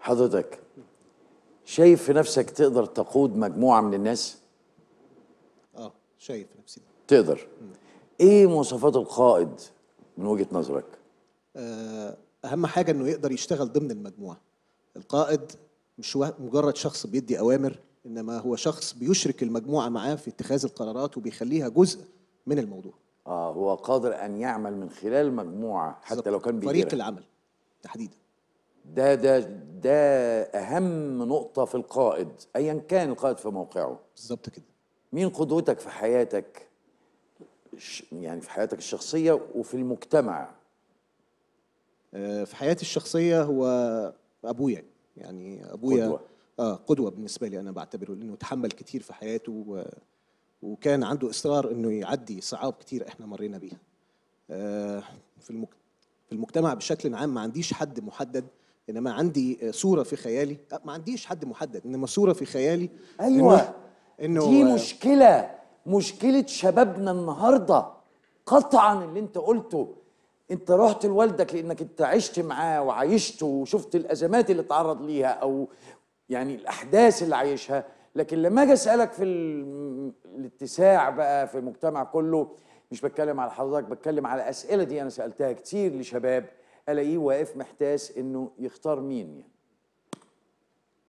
حضرتك شايف في نفسك تقدر تقود مجموعة من الناس؟ شايف نفسي ده. تقدر. ايه مواصفات القائد من وجهة نظرك؟ اهم حاجه انه يقدر يشتغل ضمن المجموعه. القائد مش مجرد شخص بيدي اوامر، انما هو شخص بيشرك المجموعه معاه في اتخاذ القرارات وبيخليها جزء من الموضوع. هو قادر ان يعمل من خلال مجموعة حتى لو كان بيديرها. فريق العمل تحديدا. ده اهم نقطة في القائد ايا كان القائد في موقعه. بالظبط كده. مين قدوتك في حياتك، يعني في حياتك الشخصية وفي المجتمع؟ في حياتي الشخصيه هو ابويا. يعني ابويا قدوة. قدوه بالنسبه لي، انا بعتبره لانه تحمل كتير في حياته وكان عنده اصرار انه يعدي صعاب كتير احنا مرينا بيها. في المجتمع بشكل عام ما عنديش حد محدد، انما عندي صوره في خيالي. ما عنديش حد محدد، انما صوره في خيالي. ايوه، انه دي مشكلة شبابنا النهارده قطعا. اللي انت قلته، انت رحت لوالدك لانك انت عشت معاه وعايشته وشفت الازمات اللي اتعرض ليها، او يعني الاحداث اللي عايشها. لكن لما اجي اسالك في الاتساع بقى في المجتمع كله، مش بتكلم على حضرتك، بتكلم على الاسئله دي انا سالتها كتير لشباب، الاقيه واقف محتاس انه يختار مين يعني.